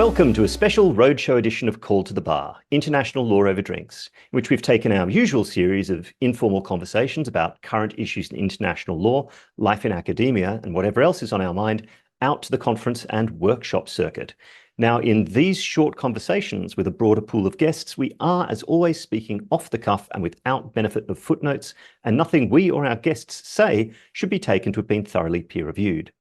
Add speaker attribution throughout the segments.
Speaker 1: Welcome to a special Roadshow edition of Call to the Bar, International Law Over Drinks, in which we've taken our usual series of informal conversations about current issues in international law, life in academia, and whatever else is on our mind, out to the conference and workshop circuit. Now, in these short conversations with a broader pool of guests, we are, as always, speaking off the cuff and without benefit of footnotes, and nothing we or our guests say should be taken to have been thoroughly peer-reviewed.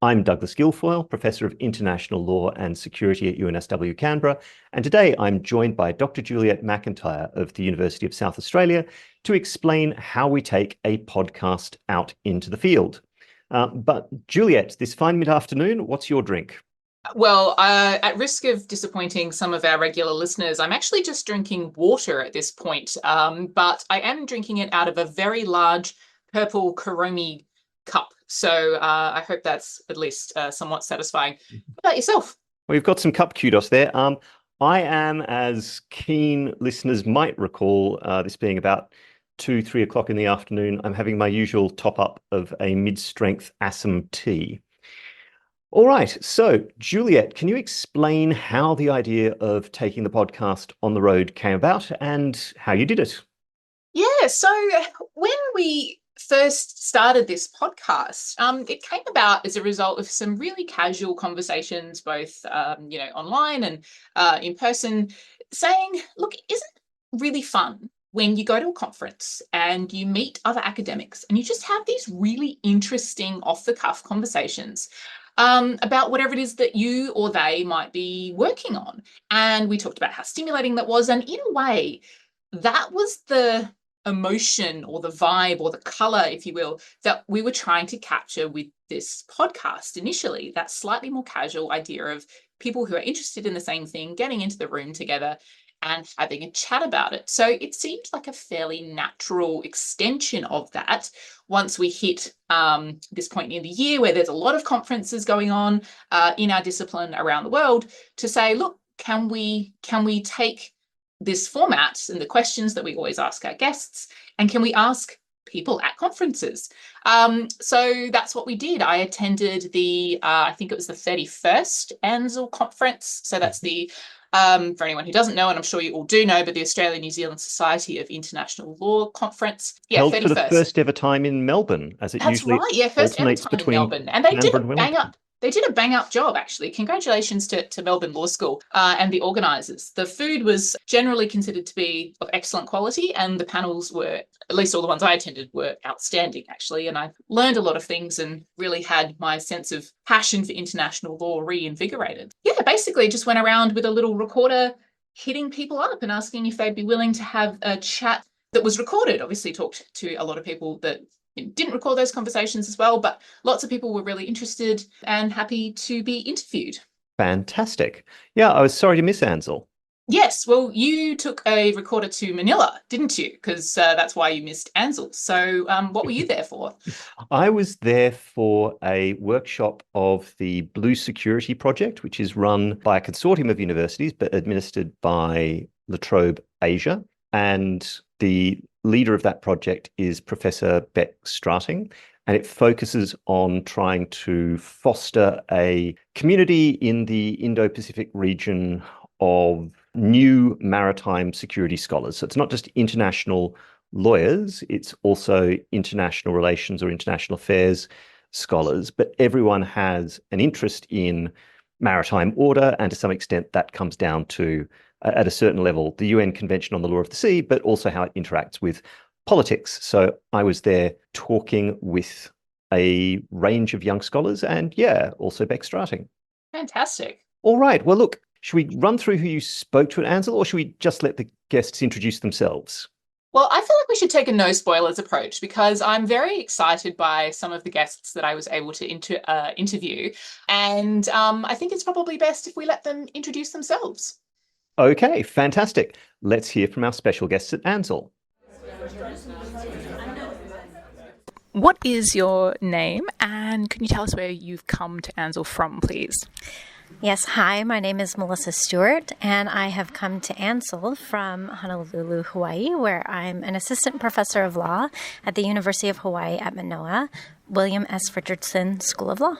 Speaker 1: I'm Douglas Guilfoyle, Professor of International Law and Security at UNSW Canberra, and today I'm joined by Dr. Juliette McIntyre of the University of South Australia to explain how we take a podcast out into the field. But Juliette, this fine mid-afternoon, what's your drink?
Speaker 2: Well, at risk of disappointing some of our regular listeners, I'm actually just drinking water at this point, but I am drinking it out of a very large purple Kuromi cup. So I hope that's at least somewhat satisfying. What about yourself?
Speaker 1: Well, you've got some cup kudos there. I am, as keen listeners might recall, this being about 2-3 o'clock in the afternoon, I'm having my usual top-up of a mid-strength Assam tea. All right, so Juliette, can you explain how the idea of taking the podcast on the road came about and how you did it?
Speaker 2: Yeah, so when we first started this podcast, it came about as a result of some really casual conversations, both online and in person, saying, look, isn't it really fun when you go to a conference and you meet other academics and you just have these really interesting off-the-cuff conversations about whatever it is that you or they might be working on? And we talked about how stimulating that was, and in a way, that was the emotion or the vibe or the color, if you will, that we were trying to capture with this podcast initially, that slightly more casual idea of people who are interested in the same thing getting into the room together and having a chat about it. So it seemed like a fairly natural extension of that once we hit this point in the year where there's a lot of conferences going on in our discipline around the world, to say, look, can we take this format and the questions that we always ask our guests, and can we ask people at conferences? So that's what we did. I attended I think it was the 31st ANZL conference. So that's the, for anyone who doesn't know, and I'm sure you all do know, but the Australia-New Zealand Society of International Law conference. Yeah,
Speaker 1: held
Speaker 2: 31st.
Speaker 1: For the first ever time in Melbourne, as it
Speaker 2: That's
Speaker 1: usually
Speaker 2: right. Yeah, first ever
Speaker 1: alternates
Speaker 2: time in
Speaker 1: between
Speaker 2: Melbourne. And they did
Speaker 1: Canberra
Speaker 2: a
Speaker 1: and
Speaker 2: bang
Speaker 1: Wellington.
Speaker 2: up. They did a bang-up job, actually. Congratulations to Melbourne Law School and the organisers. The food was generally considered to be of excellent quality, and the panels were, at least all the ones I attended, were outstanding, actually. And I learned a lot of things and really had my sense of passion for international law reinvigorated. Yeah, basically just went around with a little recorder, hitting people up and asking if they'd be willing to have a chat that was recorded. Obviously talked to a lot of people that didn't record those conversations as well, but lots of people were really interested and happy to be interviewed.
Speaker 1: Fantastic. Yeah, I was sorry to miss ANZL.
Speaker 2: Yes, well, you took a recorder to Manila, didn't you? Because that's why you missed ANZL. So what were you there for?
Speaker 1: I was there for a workshop of the Blue Security Project, which is run by a consortium of universities, but administered by LaTrobe Asia. And the leader of that project is Professor Bec Strating, and it focuses on trying to foster a community in the Indo-Pacific region of new maritime security scholars. So it's not just international lawyers, it's also international relations or international affairs scholars, but everyone has an interest in maritime order, and to some extent that comes down to, at a certain level, the UN Convention on the Law of the Sea, but also how it interacts with politics. So I was there talking with a range of young scholars and, yeah, also Bec Strating.
Speaker 2: Fantastic.
Speaker 1: All right. Well, look, should we run through who you spoke to at ANZL, or should we just let the guests introduce themselves?
Speaker 2: Well, I feel like we should take a no spoilers approach, because I'm very excited by some of the guests that I was able to interview. And I think it's probably best if we let them introduce themselves.
Speaker 1: Okay, fantastic. Let's hear from our special guests at ANZL.
Speaker 3: What is your name, and can you tell us where you've come to ANZL from, please?
Speaker 4: Yes, hi, my name is Mellissa Stewart, and I have come to ANZL from Honolulu, Hawaii, where I'm an assistant professor of law at the University of Hawaii at Manoa, William S. Richardson School of Law.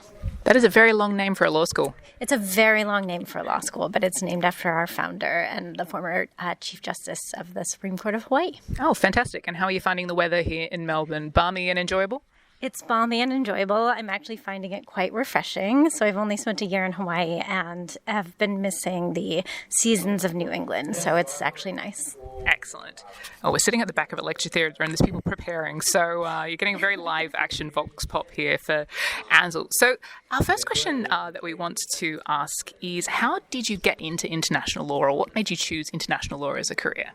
Speaker 3: That is a very long name for a law school.
Speaker 4: It's a very long name for a law school, but it's named after our founder and the former Chief Justice of the Supreme Court of Hawaii.
Speaker 3: Oh, fantastic. And how are you finding the weather here in Melbourne? Balmy and enjoyable?
Speaker 4: It's balmy and enjoyable. I'm actually finding it quite refreshing. So I've only spent a year in Hawaii and have been missing the seasons of New England. So it's actually nice.
Speaker 3: Excellent. Oh, we're sitting at the back of a lecture theatre and there's people preparing. So you're getting a very live action vox pop here for Ansell. So our first question that we want to ask is, how did you get into international law, or what made you choose international law as a career?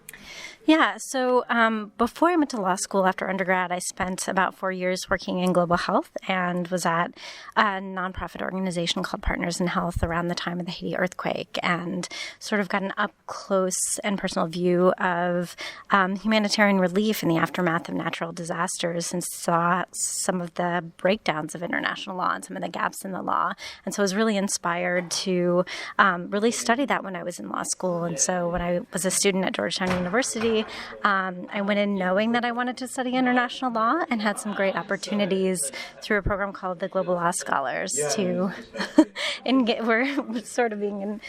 Speaker 4: Yeah, so before I went to law school after undergrad, I spent about 4 years working in global health and was at a nonprofit organization called Partners in Health around the time of the Haiti earthquake, and sort of got an up-close and personal view of humanitarian relief in the aftermath of natural disasters, and saw some of the breakdowns of international law and some of the gaps in the law. And so I was really inspired to really study that when I was in law school. And so when I was a student at Georgetown University, I went in knowing that I wanted to study international law, and had some great opportunities through a program called the Global Law Scholars to we're sort of being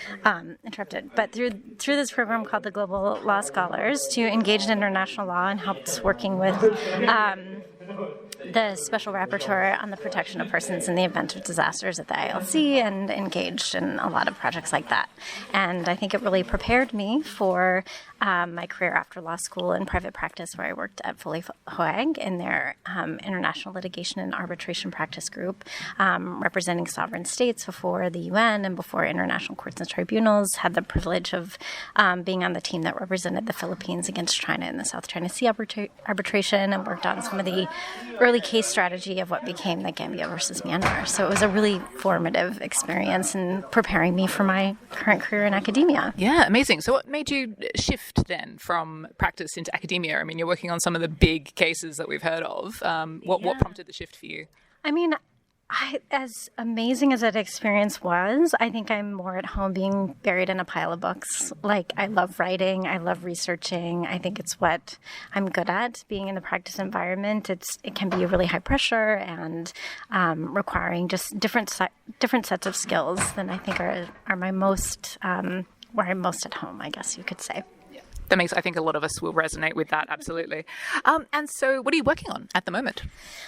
Speaker 4: interrupted, but through this program called the Global Law Scholars to engage in international law, and helped working with the Special Rapporteur on the Protection of Persons in the Event of Disasters at the ILC, and engaged in a lot of projects like that. And I think it really prepared me for my career after law school in private practice, where I worked at Philippa Webb in their international litigation and arbitration practice group, representing sovereign states before the UN and before international courts and tribunals. Had the privilege of being on the team that represented the Philippines against China in the South China Sea arbitration, and worked on some of the early case strategy of what became the Gambia versus Myanmar. So it was a really formative experience in preparing me for my current career in academia.
Speaker 3: Yeah, amazing. So what made you shift then from practice into academia? I mean, you're working on some of the big cases that we've heard of. What prompted the shift for you?
Speaker 4: I mean, as amazing as that experience was, I think I'm more at home being buried in a pile of books. Like, I love writing, I love researching. I think it's what I'm good at. Being in the practice environment, it can be really high pressure and requiring just different sets of skills than I think are my most where I'm most at home, I guess you could say.
Speaker 3: I think a lot of us will resonate with that, absolutely. And so what are you working on at the moment?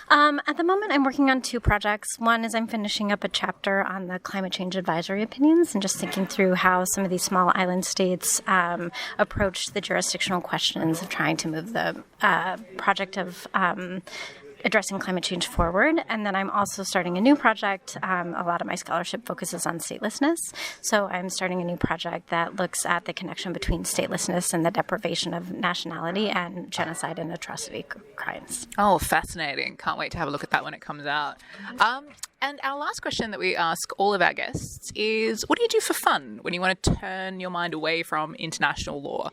Speaker 4: At the moment, I'm working on 2 projects. One is I'm finishing up a chapter on the climate change advisory opinions, and just thinking through how some of these small island states approach the jurisdictional questions of trying to move the project of addressing climate change forward. And then I'm also starting a new project. A lot of my scholarship focuses on statelessness. So I'm starting a new project that looks at the connection between statelessness and the deprivation of nationality and genocide and atrocity crimes.
Speaker 3: Oh, fascinating. Can't wait to have a look at that when it comes out. And our last question that we ask all of our guests is, what do you do for fun when you want to turn your mind away from international law?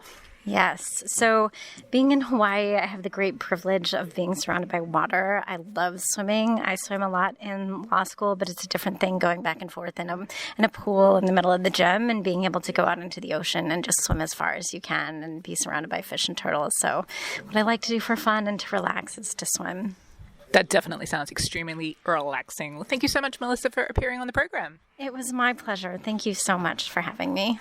Speaker 4: Yes. So being in Hawaii, I have the great privilege of being surrounded by water. I love swimming. I swim a lot in law school, but it's a different thing going back and forth in a pool in the middle of the gym, and being able to go out into the ocean and just swim as far as you can and be surrounded by fish and turtles. So what I like to do for fun and to relax is to swim.
Speaker 3: That definitely sounds extremely relaxing. Well, thank you so much, Mellissa, for appearing on the program.
Speaker 4: It was my pleasure. Thank you so much for having me.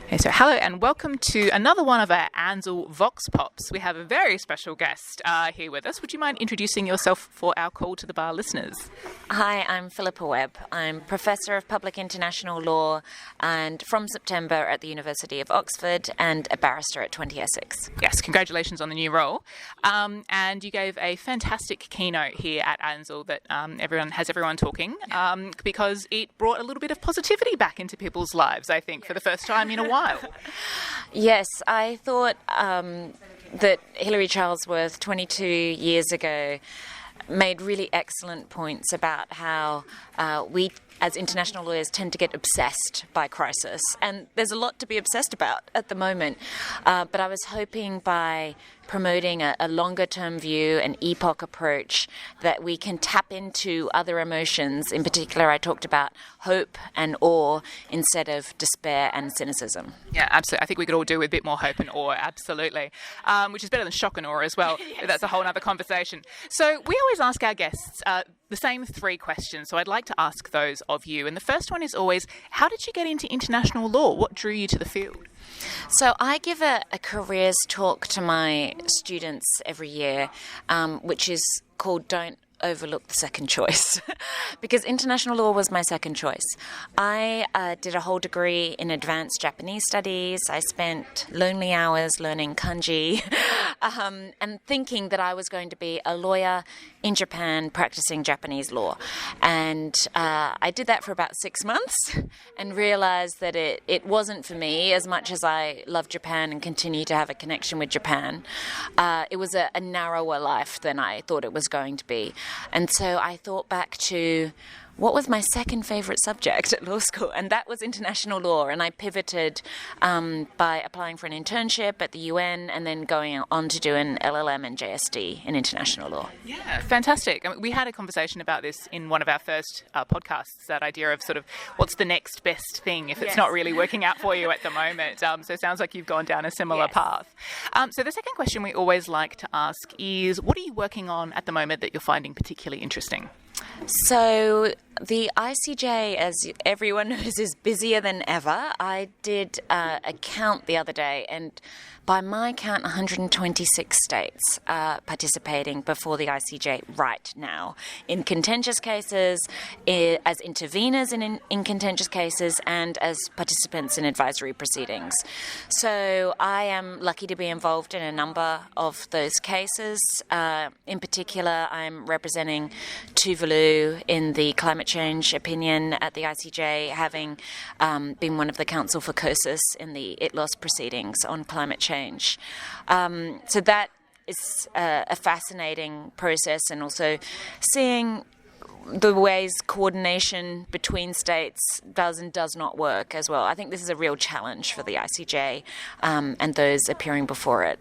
Speaker 3: Okay, so hello and welcome to another one of our Ansell Vox Pops. We have a very special guest here with us. Would you mind introducing yourself for our Call to the Bar listeners?
Speaker 5: Hi, I'm Philippa Webb. I'm Professor of Public International Law and from September at the University of Oxford, and a barrister at 20 Essex.
Speaker 3: Yes, congratulations on the new role. And you gave a fantastic keynote here at Ansell that everyone talking because it brought a little bit of positivity back into people's lives, I think, for the first time in a while.
Speaker 5: Yes, I thought that Hilary Charlesworth 22 years ago made really excellent points about how we as international lawyers, tend to get obsessed by crisis. And there's a lot to be obsessed about at the moment. But I was hoping by promoting a longer-term view, an epoch approach, that we can tap into other emotions. In particular, I talked about hope and awe instead of despair and cynicism.
Speaker 3: Yeah, absolutely. I think we could all do with a bit more hope and awe, absolutely, which is better than shock and awe as well. Yes. That's a whole other conversation. So we always ask our guests the same 3 questions. So I'd like to ask those of you. And the first one is always, how did you get into international law? What drew you to the field?
Speaker 5: So I give a careers talk to my students every year, which is called Don't Overlook the Second Choice, because international law was my second choice. I did a whole degree in advanced Japanese studies. I spent lonely hours learning kanji and thinking that I was going to be a lawyer in Japan practicing Japanese law. And I did that for about 6 months and realized that it wasn't for me as much as I love Japan and continue to have a connection with Japan. It was a narrower life than I thought it was going to be. And so I thought back to what was my second favourite subject at law school, and that was international law. And I pivoted by applying for an internship at the UN and then going on to do an LLM and JSD in international law.
Speaker 3: Yeah, fantastic. I mean, we had a conversation about this in one of our first podcasts, that idea of sort of what's the next best thing if it's not really working out for you at the moment. So it sounds like you've gone down a similar path. So the second question we always like to ask is, what are you working on at the moment that you're finding particularly interesting?
Speaker 5: So the ICJ, as everyone knows, is busier than ever. I did a count the other day, and by my count, 126 states are participating before the ICJ right now in contentious cases, as interveners in contentious cases, and as participants in advisory proceedings. So I am lucky to be involved in a number of those cases. In particular, I'm representing Tuvalu in the climate change opinion at the ICJ, having been one of the counsel for COSIS in the ITLOS proceedings on climate change. So that is a fascinating process, and also seeing the ways coordination between states does and does not work as well. I think this is a real challenge for the ICJ and those appearing before it.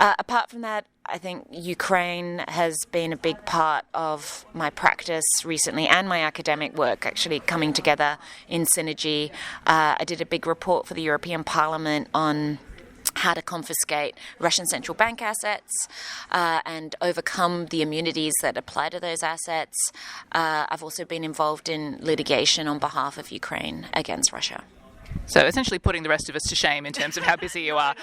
Speaker 5: Apart from that, I think Ukraine has been a big part of my practice recently, and my academic work actually coming together in synergy. I did a big report for the European Parliament on how to confiscate Russian central bank assets and overcome the immunities that apply to those assets. I've also been involved in litigation on behalf of Ukraine against Russia.
Speaker 3: So essentially putting the rest of us to shame in terms of how busy you are.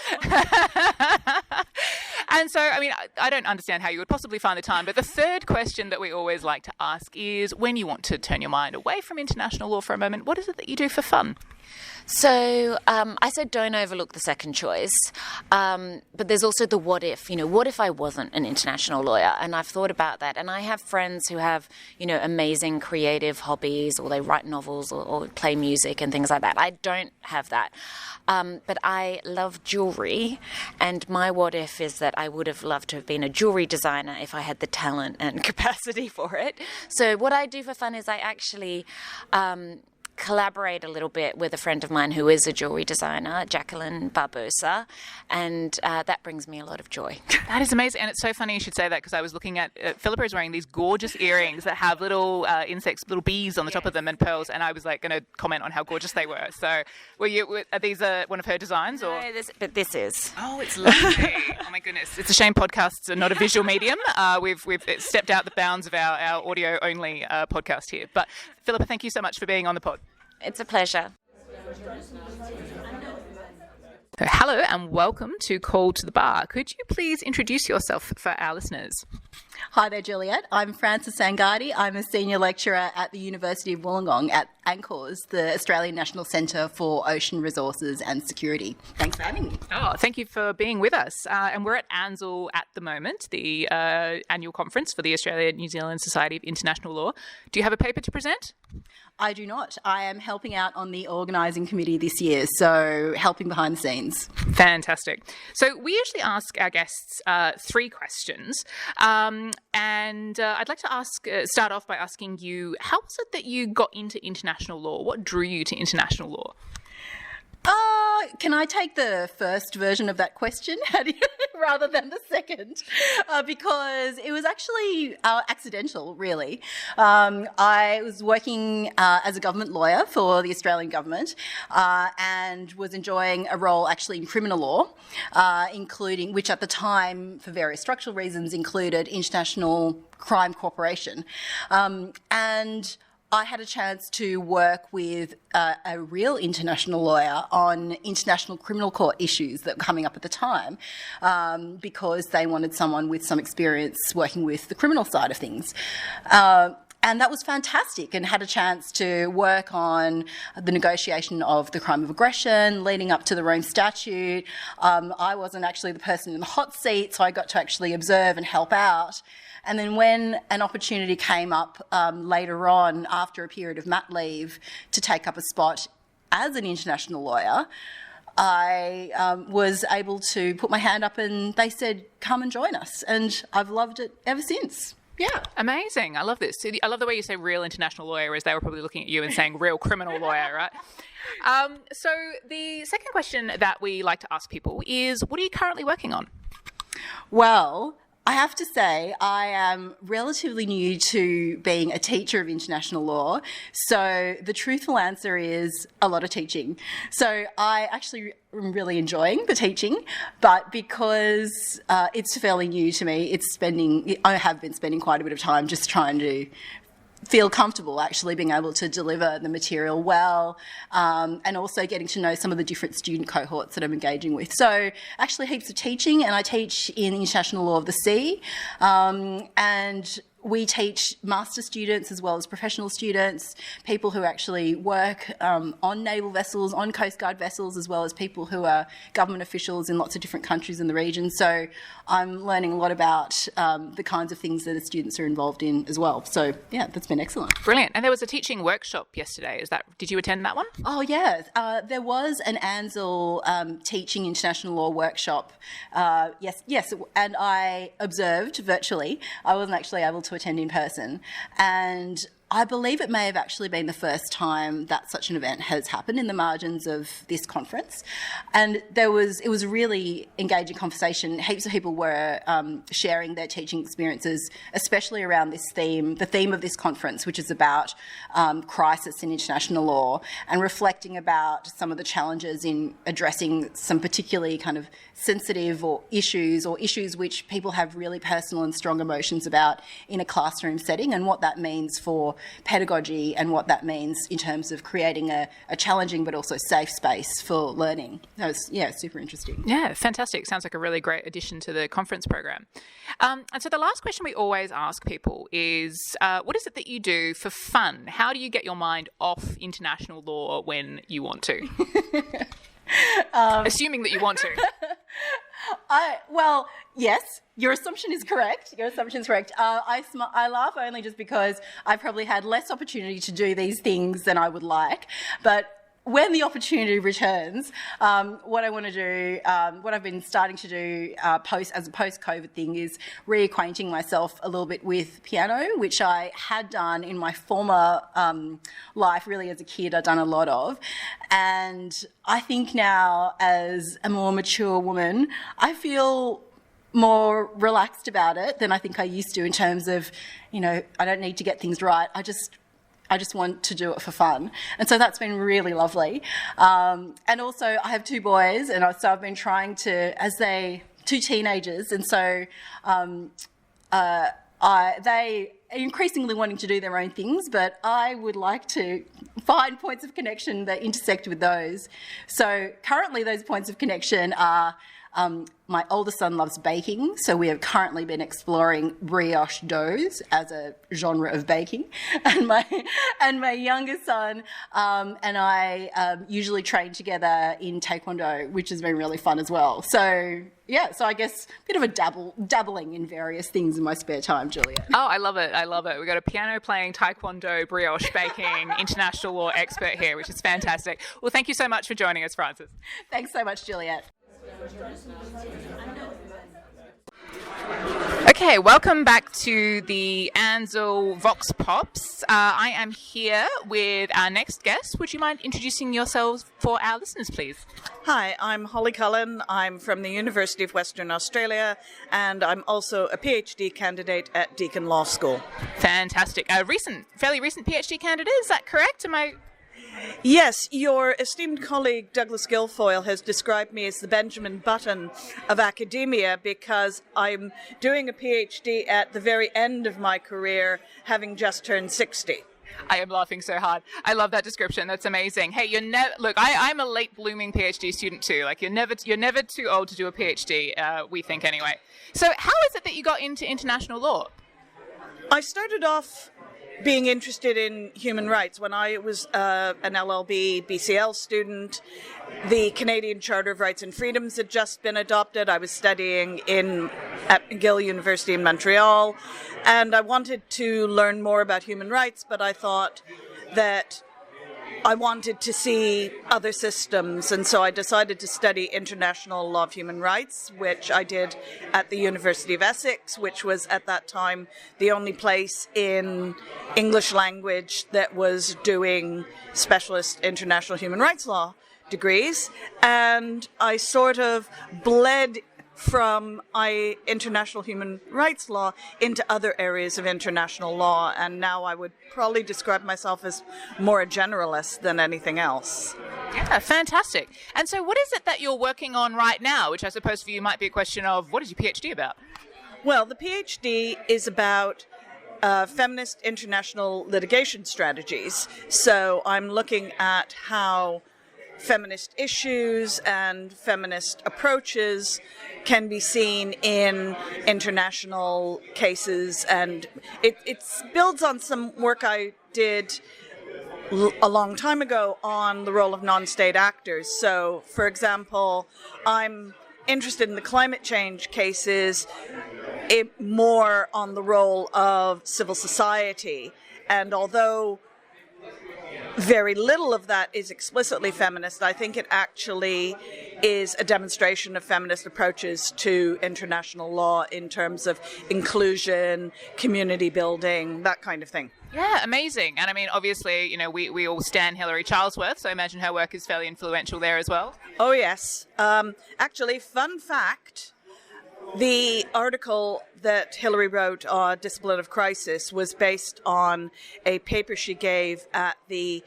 Speaker 3: And so, I mean, I don't understand how you would possibly find the time, but the third question that we always like to ask is, when you want to turn your mind away from international law for a moment, what is it that you do for fun?
Speaker 5: So I said don't overlook the second choice, but there's also the what if. What if I wasn't an international lawyer? And I've thought about that. And I have friends who have, amazing creative hobbies, or they write novels or play music and things like that. I don't have that. But I love jewelry, and my what if is that I would have loved to have been a jewelry designer if I had the talent and capacity for it. So what I do for fun is I actually collaborate a little bit with a friend of mine who is a jewelry designer, Jacqueline Barbosa, and that brings me a lot of joy.
Speaker 3: That is amazing, and it's so funny you should say that, because I was looking at Philippa is wearing these gorgeous earrings that have little insects, little bees on the top of them and pearls, and I was like going to comment on how gorgeous they were. So, are these one of her designs, or?
Speaker 5: No, this is.
Speaker 3: Oh, it's lovely. Oh my goodness, it's a shame podcasts are not a visual medium. We've stepped out the bounds of our audio only podcast here. But Philippa, thank you so much for being on the pod.
Speaker 5: It's a pleasure.
Speaker 3: So, hello and welcome to Call to the Bar. Could you please introduce yourself for our listeners?
Speaker 6: Hi there, Juliette. I'm Frances Anggadi. I'm a senior lecturer at the University of Wollongong at ANCORS, the Australian National Centre for Ocean Resources and Security. Thanks for having me.
Speaker 3: Oh, thank you for being with us. And we're at ANZL at the moment, the annual conference for the Australia-New Zealand Society of International Law. Do you have a paper to present?
Speaker 6: I do not. I am helping out on the organising committee this year, so helping behind the scenes.
Speaker 3: Fantastic. So we usually ask our guests 3 questions, and I'd like to start off by asking you, how was it that you got into international law? What drew you to international law?
Speaker 6: Can I take the first version of that question rather than the second? Because it was actually accidental, really. I was working as a government lawyer for the Australian government and was enjoying a role actually in criminal law, including, which at the time, for various structural reasons, included international crime cooperation. And I had a chance to work with a real international lawyer on international criminal court issues that were coming up at the time, because they wanted someone with some experience working with the criminal side of things. And that was fantastic, and had a chance to work on the negotiation of the crime of aggression leading up to the Rome Statute. I wasn't actually the person in the hot seat, so I got to actually observe and help out. And then when an opportunity came up later on, after a period of mat leave, to take up a spot as an international lawyer, I was able to put my hand up and they said, come and join us. And I've loved it ever since. Yeah.
Speaker 3: Amazing. I love this. I love the way you say real international lawyer, as they were probably looking at you and saying real criminal lawyer, right? So the second question that we like to ask people is, what are you currently working on?
Speaker 6: Well, I have to say I am relatively new to being a teacher of international law, so the truthful answer is a lot of teaching. So I actually am really enjoying the teaching, but because it's fairly new to me, I have been spending quite a bit of time just trying to feel comfortable actually being able to deliver the material well, and also getting to know some of the different student cohorts that I'm engaging with. So actually heaps of teaching, and I teach in International Law of the Sea, and we teach master students as well as professional students, people who actually work on naval vessels, on Coast Guard vessels, as well as people who are government officials in lots of different countries in the region. So I'm learning a lot about the kinds of things that the students are involved in as well. So yeah, that's been excellent.
Speaker 3: Brilliant. And there was a teaching workshop yesterday. Did you attend that one?
Speaker 6: Oh yeah, there was an ANZL teaching international law workshop. Yes, and I observed virtually. I wasn't actually able to attend in person, and I believe it may have actually been the first time that such an event has happened in the margins of this conference. And it was a really engaging conversation. Heaps of people were sharing their teaching experiences, especially around this theme, the theme of this conference, which is about crisis in international law, and reflecting about some of the challenges in addressing some particularly kind of sensitive issues which people have really personal and strong emotions about in a classroom setting, and what that means for pedagogy and what that means in terms of creating a challenging but also safe space for learning. That was, super interesting.
Speaker 3: Yeah, fantastic. Sounds like a really great addition to the conference program. And so the last question we always ask people is, what is it that you do for fun? How do you get your mind off international law when you want to? Assuming that you want to.
Speaker 6: Well, yes, your assumption is correct. I laugh only just because I probably had less opportunity to do these things than I would like. But when the opportunity returns, what I want to do, what I've been starting to do as a post-COVID thing, is reacquainting myself a little bit with piano, which I had done in my former life. Really, as a kid, I'd done a lot of. And I think now, as a more mature woman, I feel more relaxed about it than I think I used to, in terms of, I don't need to get things right. I just want to do it for fun. And so that's been really lovely. And also I have 2 boys, and so I've been trying to, two teenagers, and so they are increasingly wanting to do their own things, but I would like to find points of connection that intersect with those. So currently those points of connection are My older son loves baking, so we have currently been exploring brioche doughs as a genre of baking. And my younger son and I usually train together in Taekwondo, which has been really fun as well. So I guess a bit of a dabbling in various things in my spare time, Juliette.
Speaker 3: Oh, I love it. We've got a piano playing, Taekwondo, brioche baking, international law expert here, which is fantastic. Well, thank you so much for joining us, Frances.
Speaker 6: Thanks so much, Juliette.
Speaker 3: Okay, welcome back to the ANZL Vox Pops. I am here with our next guest. Would you mind introducing yourselves for our listeners, please?
Speaker 7: Hi, I'm Holly Cullen. I'm from the University of Western Australia, and I'm also a PhD candidate at Deakin Law School.
Speaker 3: Fantastic. A fairly recent PhD candidate, is that correct?
Speaker 7: Yes, your esteemed colleague Douglas Guilfoyle has described me as the Benjamin Button of academia because I'm doing a PhD at the very end of my career, having just turned 60.
Speaker 3: I am laughing so hard. I love that description. That's amazing. Hey, look, I'm a late blooming PhD student too. Like you're never too old to do a PhD, we think anyway. So how is it that you got into international law?
Speaker 7: I started off being interested in human rights. When I was an LLB BCL student, the Canadian Charter of Rights and Freedoms had just been adopted. I was studying at McGill University in Montreal, and I wanted to learn more about human rights, but I thought that I wanted to see other systems, and so I decided to study international law of human rights, which I did at the University of Essex, which was at that time the only place in English language that was doing specialist international human rights law degrees. And I sort of bled from international human rights law into other areas of international law, and now I would probably describe myself as more a generalist than anything else.
Speaker 3: Yeah, fantastic. And so what is it that you're working on right now, which I suppose for you might be a question of what is your PhD about?
Speaker 7: Well, the PhD is about feminist international litigation strategies. So I'm looking at how feminist issues and feminist approaches can be seen in international cases, and it builds on some work I did a long time ago on the role of non-state actors. So, for example, I'm interested in the climate change cases more on the role of civil society, and although very little of that is explicitly feminist, I think it actually is a demonstration of feminist approaches to international law in terms of inclusion, community building, that kind of thing.
Speaker 3: Yeah, amazing. And I mean, obviously, we all stan Hilary Charlesworth, so I imagine her work is fairly influential there as well.
Speaker 7: Oh, yes. Actually, fun fact, the article that Hilary wrote on Discipline of Crisis was based on a paper she gave at the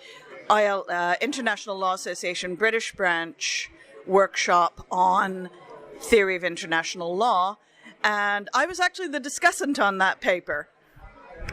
Speaker 7: International Law Association British branch workshop on theory of international law, and I was actually the discussant on that paper.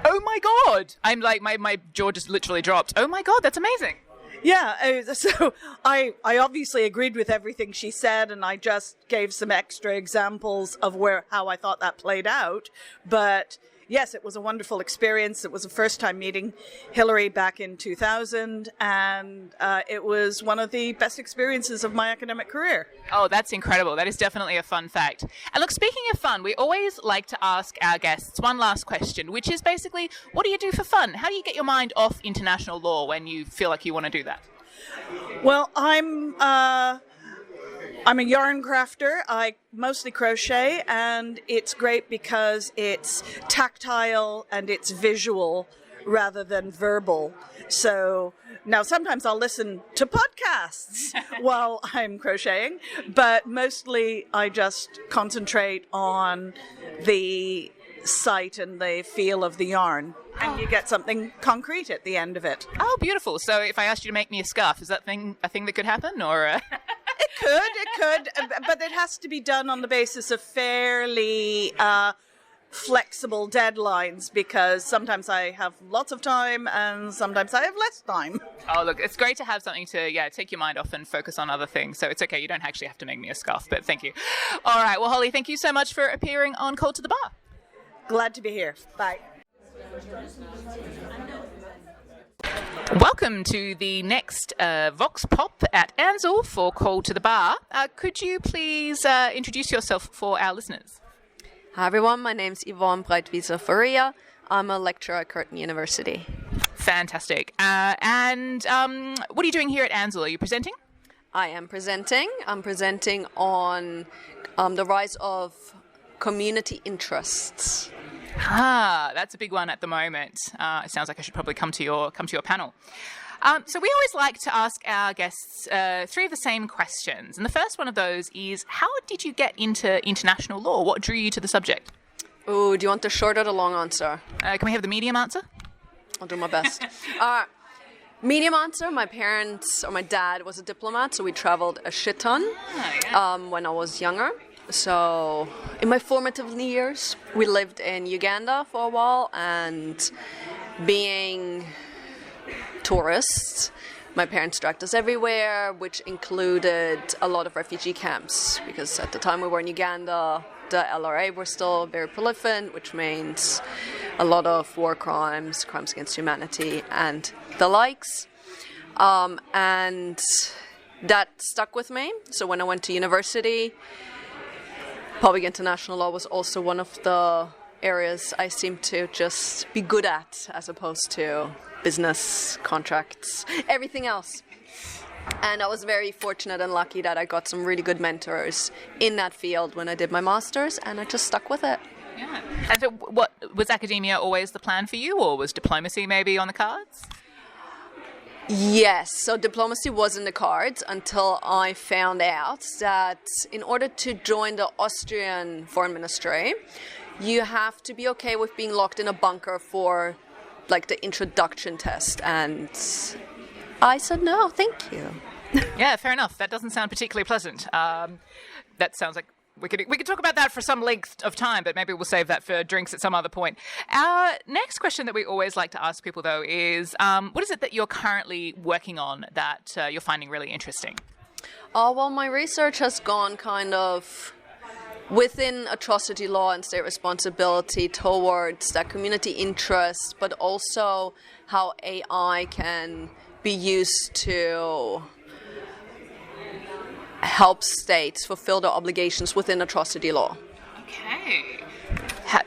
Speaker 3: Oh my God! I'm like, my jaw just literally dropped. Oh my God, that's amazing.
Speaker 7: Yeah, so I obviously agreed with everything she said, and I just gave some extra examples of how I thought that played out. But yes, it was a wonderful experience. It was the first time meeting Hilary back in 2000, and it was one of the best experiences of my academic career.
Speaker 3: Oh, that's incredible. That is definitely a fun fact. And look, speaking of fun, we always like to ask our guests one last question, which is basically, what do you do for fun? How do you get your mind off international law when you feel like you want to do that?
Speaker 7: Well, I'm a yarn crafter. I mostly crochet, and it's great because it's tactile and it's visual rather than verbal. So now sometimes I'll listen to podcasts while I'm crocheting, but mostly I just concentrate on the sight and the feel of the yarn, and you get something concrete at the end of it.
Speaker 3: Oh, beautiful. So if I asked you to make me a scarf, is that a thing that could happen, or?
Speaker 7: It could, but it has to be done on the basis of fairly flexible deadlines, because sometimes I have lots of time and sometimes I have less time.
Speaker 3: Oh, look, it's great to have something to, take your mind off and focus on other things. So it's okay. You don't actually have to make me a scarf, but thank you. All right. Well, Holly, thank you so much for appearing on Call to the Bar.
Speaker 7: Glad to be here. Bye.
Speaker 3: Welcome to the next Vox Pop at Ansell for Call to the Bar. Could you please introduce yourself for our listeners?
Speaker 8: Hi everyone, my name's Yvonne Breitwieser-Faria. I'm a lecturer at Curtin University.
Speaker 3: Fantastic. And what are you doing here at Ansell? Are you presenting?
Speaker 8: I am presenting. I'm presenting on the rise of community interests.
Speaker 3: That's a big one at the moment. It sounds like I should probably come to your panel. So we always like to ask our guests three of the same questions. And the first one of those is, how did you get into international law? What drew you to the subject?
Speaker 8: Ooh, do you want the short or the long answer?
Speaker 3: Can we have the medium answer?
Speaker 8: I'll do my best. Medium answer, my dad was a diplomat, so we traveled a shit ton when I was younger. So in my formative years, we lived in Uganda for a while, and being tourists, my parents dragged us everywhere, which included a lot of refugee camps, because at the time we were in Uganda, the LRA were still very prolific, which means a lot of war crimes, crimes against humanity, and the likes. And that stuck with me. So when I went to university, public international law was also one of the areas I seemed to just be good at, as opposed to business, contracts, everything else. And I was very fortunate and lucky that I got some really good mentors in that field when I did my master's, and I just stuck with it.
Speaker 3: Yeah. And so what, was academia always the plan for you, or was diplomacy maybe on the cards?
Speaker 8: Yes, so diplomacy was in the cards until I found out that in order to join the Austrian foreign ministry, you have to be okay with being locked in a bunker for like the introduction test, and I said no, thank you.
Speaker 3: Yeah, fair enough. That doesn't sound particularly pleasant. That sounds like we could talk about that for some length of time, but maybe we'll save that for drinks at some other point. Our next question that we always like to ask people, though, is what is it that you're currently working on that you're finding really interesting?
Speaker 8: Well, my research has gone kind of within atrocity law and state responsibility towards that community interest, but also how AI can be used to help states fulfill their obligations within atrocity law.
Speaker 3: Okay.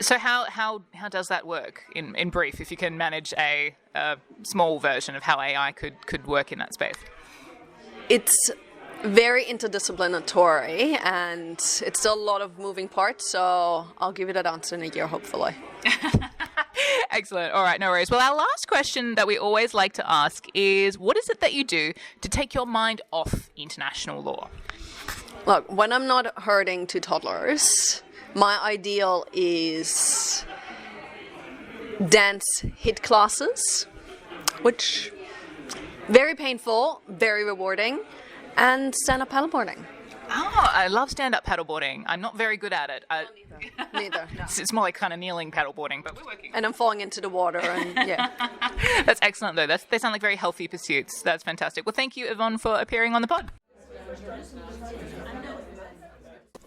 Speaker 3: So how does that work in brief, if you can manage a small version of how AI could work in that space?
Speaker 8: It's very interdisciplinary, and it's still a lot of moving parts, so I'll give you that answer in a year, hopefully.
Speaker 3: Excellent. All right, no worries. Well, our last question that we always like to ask is, what is it that you do to take your mind off international law?
Speaker 8: Look, when I'm not herding two toddlers, my ideal is dance hit classes, which very painful, very rewarding, and stand-up paddleboarding.
Speaker 3: Oh, I love stand-up paddleboarding. I'm not very good at it.
Speaker 8: Neither. No.
Speaker 3: It's more like kind of kneeling paddleboarding, but we're working.
Speaker 8: And I'm falling into the water, and yeah.
Speaker 3: That's excellent, though. They sound like very healthy pursuits. That's fantastic. Well, thank you, Yvonne, for appearing on the pod.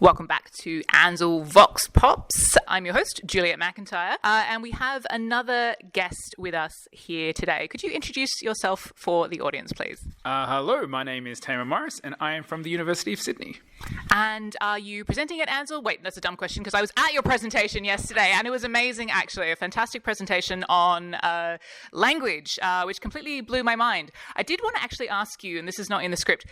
Speaker 3: Welcome back to Ansell Vox Pops. I'm your host, Juliette McIntyre, and we have another guest with us here today. Could you introduce yourself for the audience, please?
Speaker 9: Hello, my name is Tamer Morris, and I am from the University of Sydney.
Speaker 3: And are you presenting at Ansell? Wait, that's a dumb question, because I was at your presentation yesterday, and it was amazing, actually. A fantastic presentation on language, which completely blew my mind. I did want to actually ask you, and this is not in the script,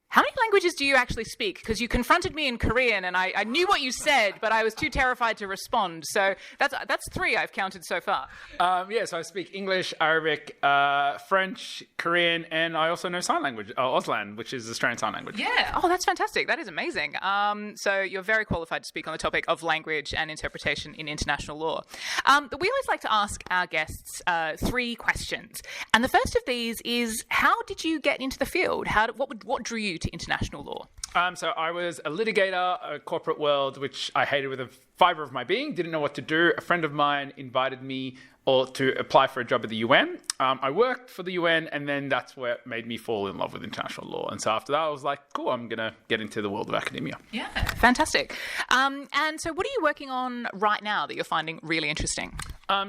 Speaker 3: how many languages do you actually speak? Because you confronted me in Korean, and I knew what you said, but I was too terrified to respond. So that's 3 I've counted so far.
Speaker 9: So I speak English, Arabic, French, Korean, and I also know sign language, Auslan, which is Australian Sign Language.
Speaker 3: Yeah. Oh, that's fantastic. That is amazing. So you're very qualified to speak on the topic of language and interpretation in international law. But we always like to ask our guests 3 questions. And the first of these is, how did you get into the field? What drew you to international law?
Speaker 9: So I was a litigator, a corporate world, which I hated with a fibre of my being, didn't know what to do. A friend of mine invited me to apply for a job at the UN. I worked for the UN, and then that's where it made me fall in love with international law. And so after that, I was like, cool, I'm going to get into the world of academia.
Speaker 3: Yeah, fantastic. And so what are you working on right now that you're finding really interesting?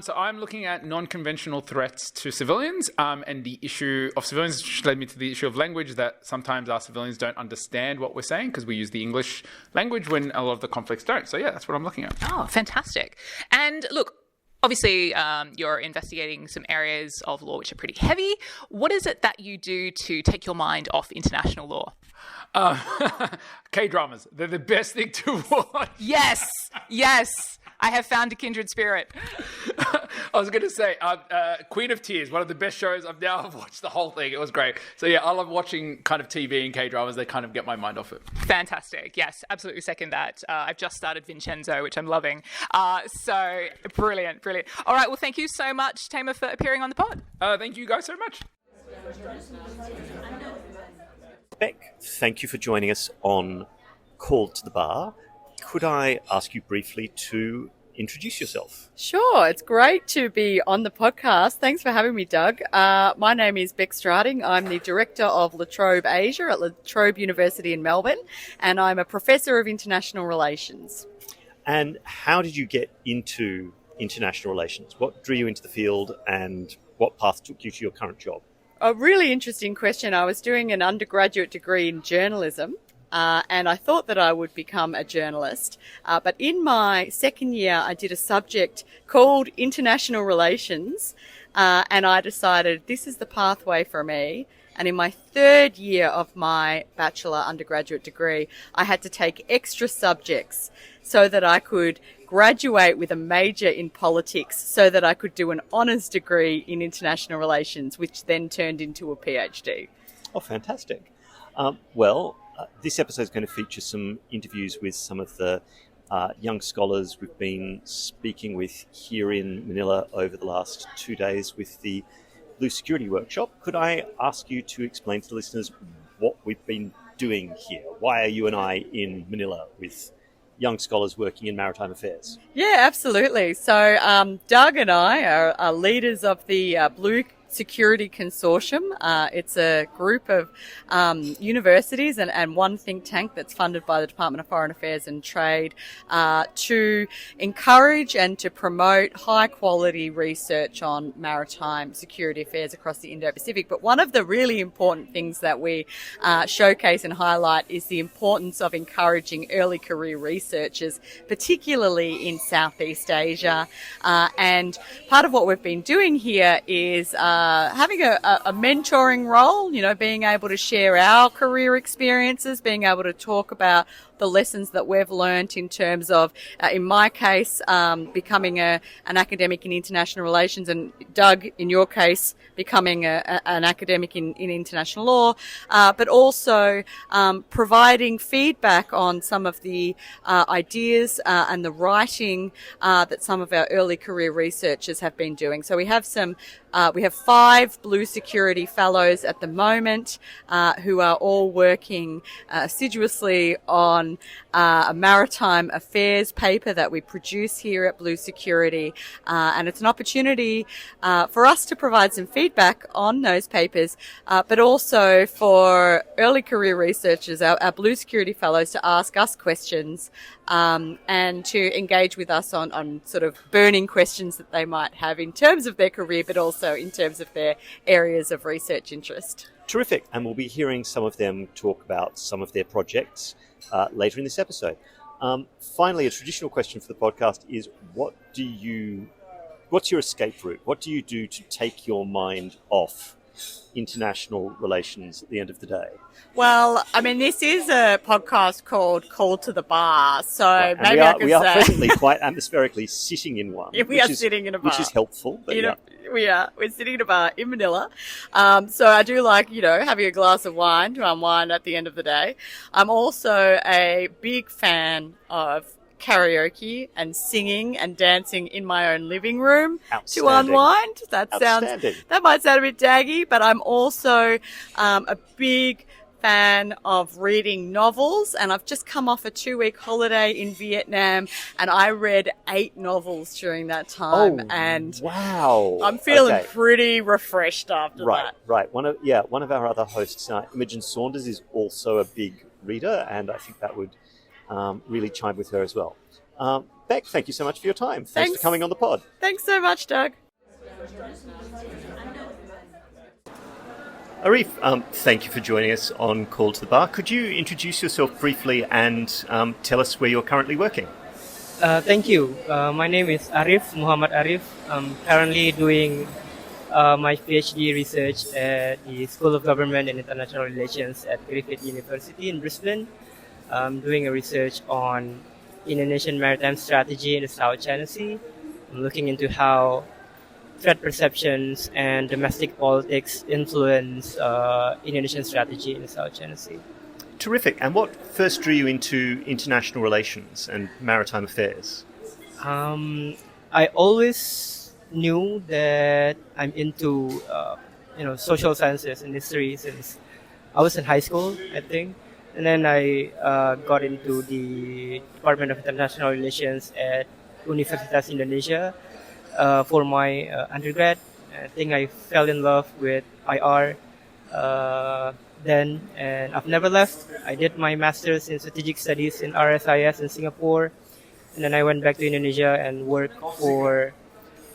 Speaker 9: So I'm looking at non-conventional threats to civilians and the issue of civilians, which led me to the issue of language, that sometimes our civilians don't understand what we're saying because we use the English language when a lot of the conflicts don't. So yeah, that's what I'm looking at.
Speaker 3: Oh, fantastic. And look, obviously, you're investigating some areas of law which are pretty heavy. What is it that you do to take your mind off international law?
Speaker 9: K-dramas. They're the best thing to watch.
Speaker 3: Yes. I have found a kindred spirit.
Speaker 9: I was going to say, Queen of Tears, one of the best shows. I've watched the whole thing. It was great. So yeah, I love watching kind of TV and K-dramas. They kind of get my mind off it.
Speaker 3: Fantastic. Yes, absolutely second that. I've just started Vincenzo, which I'm loving. So brilliant. All right, well, thank you so much, Tamer, for appearing on the pod.
Speaker 9: Thank you guys so much.
Speaker 1: Bec, thank you for joining us on Call to the Bar. Could I ask you briefly to introduce yourself?
Speaker 10: Sure, it's great to be on the podcast. Thanks for having me, Doug. My name is Bec Strating. I'm the Director of LaTrobe Asia at LaTrobe University in Melbourne, and I'm a Professor of International Relations.
Speaker 1: And how did you get into international relations? What drew you into the field, and what path took you to your current job?
Speaker 10: A really interesting question. I was doing an undergraduate degree in journalism, and I thought that I would become a journalist. But in my second year, I did a subject called International Relations, and I decided this is the pathway for me. And in my third year of my bachelor undergraduate degree, I had to take extra subjects so that I could graduate with a major in politics so that I could do an honours degree in international relations, which then turned into a PhD.
Speaker 1: Oh, fantastic. This episode is going to feature some interviews with some of the young scholars we've been speaking with here in Manila over the last 2 days with the Blue Security Workshop. Could I ask you to explain to the listeners what we've been doing here? Why are you and I in Manila with young scholars working in maritime affairs?
Speaker 10: Yeah, absolutely. So Doug and I are leaders of the Blue Security Consortium. It's a group of universities and one think tank that's funded by the Department of Foreign Affairs and Trade to encourage and to promote high quality research on maritime security affairs across the Indo-Pacific. But one of the really important things that we showcase and highlight is the importance of encouraging early career researchers, particularly in Southeast Asia. And part of what we've been doing here is having a mentoring role, being able to share our career experiences, being able to talk about the lessons that we've learnt in terms of, in my case, becoming an academic in international relations, and Doug, in your case, becoming an academic in international law, but also providing feedback on some of the ideas and the writing that some of our early career researchers have been doing. So we have 5 Blue Security Fellows at the moment who are all working assiduously on a maritime affairs paper that we produce here at Blue Security. And it's an opportunity for us to provide some feedback on those papers, but also for early career researchers, our Blue Security Fellows, to ask us questions and to engage with us on sort of burning questions that they might have in terms of their career, but also in terms of their areas of research interest.
Speaker 1: Terrific. And we'll be hearing some of them talk about some of their projects later in this episode. Finally, a traditional question for the podcast is, what's your escape route? What do you do to take your mind off international relations at the end of the day?
Speaker 10: Well, I mean, this is a podcast called Call to the Bar, so
Speaker 1: right.
Speaker 10: maybe
Speaker 1: we are presently quite atmospherically sitting in one.
Speaker 10: Yeah, we are sitting in a bar.
Speaker 1: Which is helpful. But
Speaker 10: We're sitting in a bar in Manila. So I do like, having a glass of wine to unwind at the end of the day. I'm also a big fan of karaoke and singing and dancing in my own living room to unwind. That might sound a bit daggy, but I'm also a big fan of reading novels, and I've just come off a 2-week holiday in Vietnam, and I read 8 novels during that time. And
Speaker 1: wow!
Speaker 10: I'm feeling pretty refreshed after that.
Speaker 1: Right. One of our other hosts, Imogen Saunders, is also a big reader, and I think that would really chime with her as well. Bec, thank you so much for your time. Thanks for coming on the pod.
Speaker 10: Thanks so much, Doug.
Speaker 1: Arif, thank you for joining us on Call to the Bar. Could you introduce yourself briefly and tell us where you're currently working?
Speaker 11: Thank you. My name is Arif, Muhamad Arif. I'm currently doing my PhD research at the School of Government and International Relations at Griffith University in Brisbane. I'm doing a research on Indonesian maritime strategy in the South China Sea. I'm looking into how threat perceptions and domestic politics influence Indonesian strategy in the South China Sea.
Speaker 1: Terrific. And what first drew you into international relations and maritime affairs?
Speaker 11: I always knew that I'm into social sciences and history since I was in high school, I think. And then I got into the Department of International Relations at Universitas Indonesia for my undergrad. I think I fell in love with IR then, and I've never left. I did my master's in strategic studies in RSIS in Singapore, and then I went back to Indonesia and worked for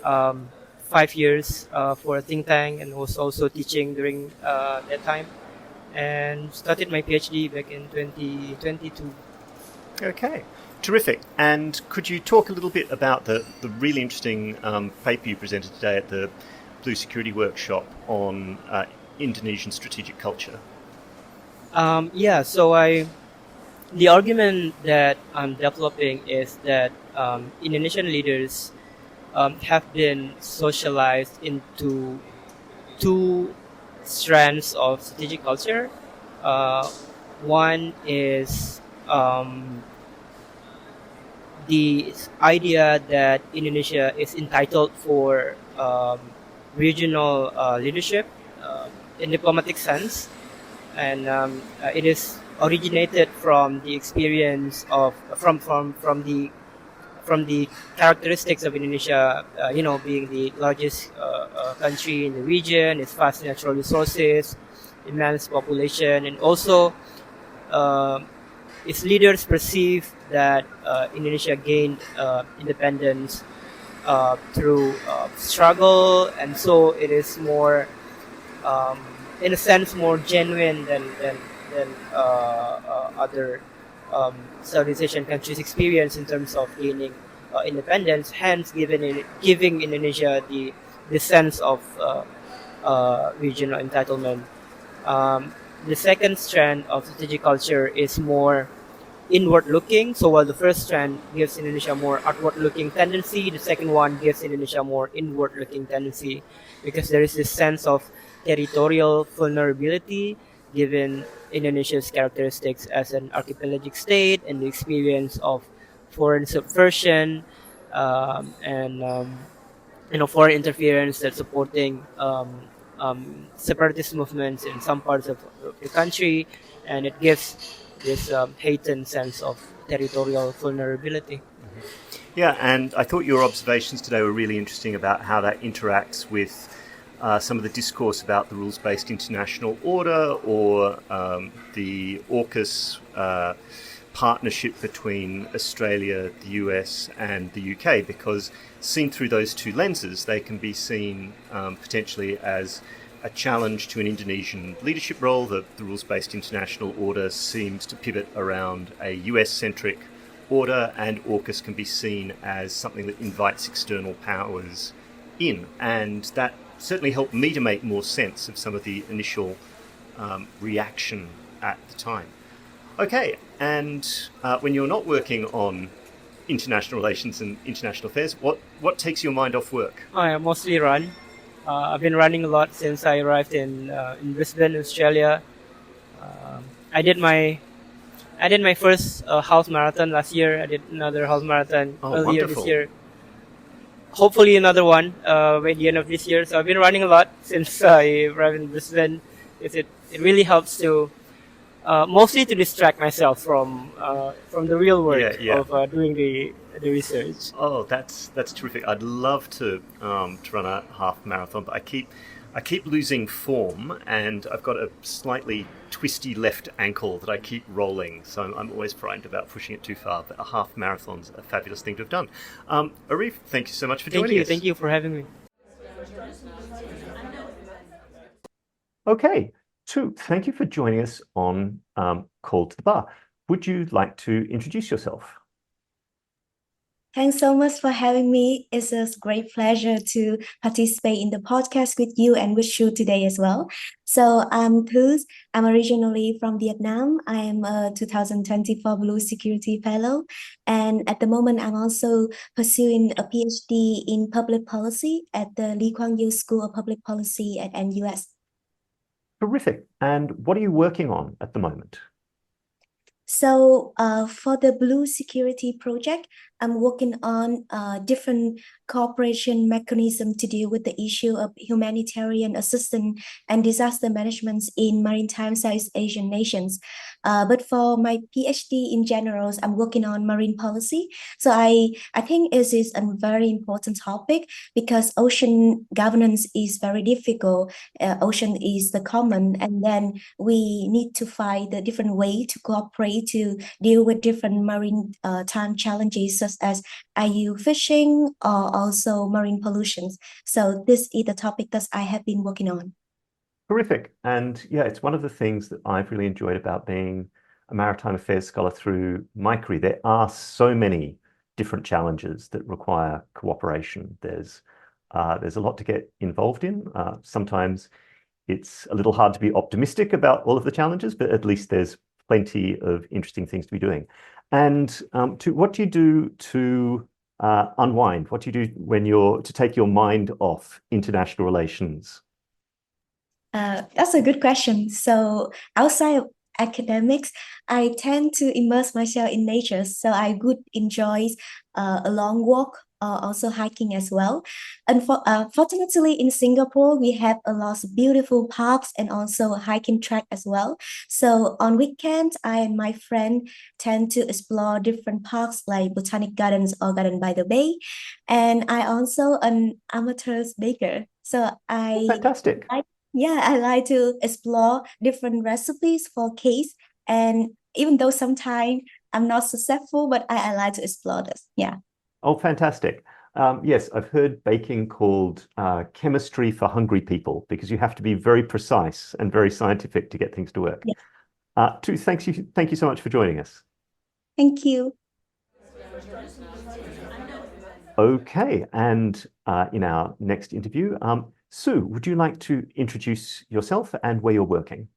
Speaker 11: 5 years for a think tank, and was also teaching during that time, and started my PhD back in 2022.
Speaker 1: Okay. Terrific. And could you talk a little bit about the really interesting paper you presented today at the Blue Security Workshop on Indonesian strategic culture?
Speaker 11: The argument that I'm developing is that Indonesian leaders have been socialized into 2 strands of strategic culture. One is the idea that Indonesia is entitled for regional leadership in diplomatic sense, and it is originated from the experience of from the characteristics of Indonesia, being the largest country in the region, its vast natural resources, immense population, and also its leaders perceive that Indonesia gained independence through struggle, and so it is more, in a sense, more genuine than other Southeast Asian countries' experience in terms of gaining independence. Hence, giving Indonesia the sense of regional entitlement. The second strand of strategic culture is more inward-looking. So while the first strand gives Indonesia more outward-looking tendency, the second one gives Indonesia more inward-looking tendency, because there is this sense of territorial vulnerability given Indonesia's characteristics as an archipelagic state and the experience of foreign subversion and foreign interference that's supporting separatist movements in some parts of the country, and it gives this heightened sense of territorial vulnerability.
Speaker 1: Mm-hmm. Yeah, and I thought your observations today were really interesting about how that interacts with some of the discourse about the rules-based international order, or the AUKUS partnership between Australia, the US and the UK, because seen through those 2 lenses, they can be seen potentially as a challenge to an Indonesian leadership role. The rules-based international order seems to pivot around a US-centric order, and AUKUS can be seen as something that invites external powers in, and that certainly helped me to make more sense of some of the initial reaction at the time. Okay, and when you're not working on international relations and international affairs, what takes your mind off work?
Speaker 11: I mostly run. I've been running a lot since I arrived in Brisbane, Australia. I did my first half marathon last year. I did another half marathon earlier this year. Hopefully another one by the end of this year. So I've been running a lot since I arrived in Brisbane. It really helps to mostly to distract myself from the real work of doing the research.
Speaker 1: Oh, that's terrific. I'd love to run a half marathon, but I keep losing form, and I've got a slightly twisty left ankle that I keep rolling, so I'm always frightened about pushing it too far. But a half marathon's a fabulous thing to have done. Arif, thank you so much for joining us.
Speaker 11: Thank you for having me.
Speaker 1: Okay, Thư, thank you for joining us on Call to the Bar. Would you like to introduce yourself?
Speaker 12: Thanks so much for having me. It's a great pleasure to participate in the podcast with you and with you today as well. So I'm Thư. I'm originally from Vietnam. I am a 2024 Blue Security Fellow. And at the moment, I'm also pursuing a PhD in public policy at the Lee Kuan Yew School of Public Policy at NUS.
Speaker 1: Terrific. And what are you working on at the moment?
Speaker 12: So for the Blue Security Project, I'm working on different cooperation mechanism to deal with the issue of humanitarian assistance and disaster management in maritime Southeast Asian nations. But for my PhD in general, I'm working on marine policy. So I think it is a very important topic because ocean governance is very difficult. Ocean is the common, and then we need to find the different way to cooperate to deal with different marine time challenges such as IU fishing or also marine pollution. So this is the topic that I have been working on.
Speaker 1: Terrific. And yeah, it's one of the things that I've really enjoyed about being a maritime affairs scholar through my career. There are so many different challenges that require cooperation. There's a lot to get involved in. Sometimes it's a little hard to be optimistic about all of the challenges, but at least there's plenty of interesting things to be doing. And what do you do to unwind? What do you do to take your mind off international relations?
Speaker 12: That's a good question. So outside of academics, I tend to immerse myself in nature. So I would enjoy a long walk, also hiking as well. And fortunately, in Singapore, we have a lot of beautiful parks and also a hiking track as well. So on weekends, I and my friend tend to explore different parks like Botanic Gardens or Garden by the Bay. And I also an amateur baker. So
Speaker 1: Fantastic.
Speaker 12: I like to explore different recipes for cakes. And even though sometimes I'm not successful, but I like to explore this. Yeah.
Speaker 1: Oh, fantastic. Yes, I've heard baking called chemistry for hungry people because you have to be very precise and very scientific to get things to work.
Speaker 12: Yeah.
Speaker 1: Thư, thank you so much for joining us.
Speaker 12: Thank you.
Speaker 1: Okay, and in our next interview, Sue, would you like to introduce yourself and where you're working?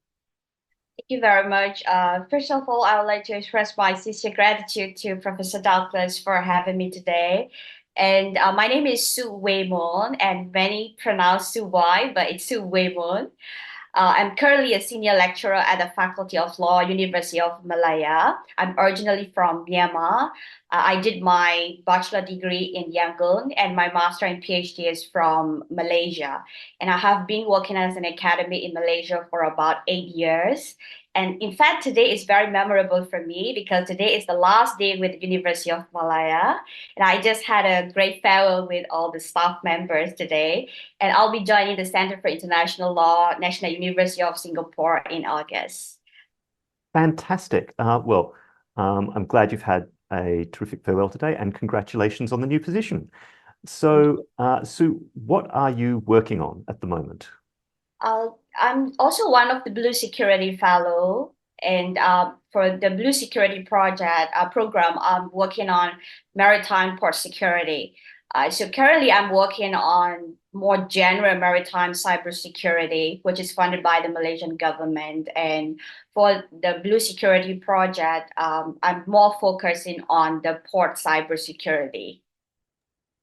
Speaker 13: Thank you very much. First of all, I would like to express my sincere gratitude to Professor Douglas for having me today. And my name is Sue Wai Mon, and many pronounce Sue Wai, but it's Sue Wai Mon. I'm currently a senior lecturer at the Faculty of Law, University of Malaya. I'm originally from Myanmar. I did my bachelor degree in Yangon, and my master and PhD is from Malaysia. And I have been working as an academic in Malaysia for about 8 years. And in fact, today is very memorable for me because today is the last day with the University of Malaya. And I just had a great farewell with all the staff members today. And I'll be joining the Center for International Law, National University of Singapore in August.
Speaker 1: Fantastic. I'm glad you've had a terrific farewell today and congratulations on the new position. So, Sue, what are you working on at the moment?
Speaker 13: I'm also one of the Blue Security Fellow, and for the Blue Security program, I'm working on maritime port security. So currently, I'm working on more general maritime cybersecurity, which is funded by the Malaysian government. And for the Blue Security project, I'm more focusing on the port cybersecurity.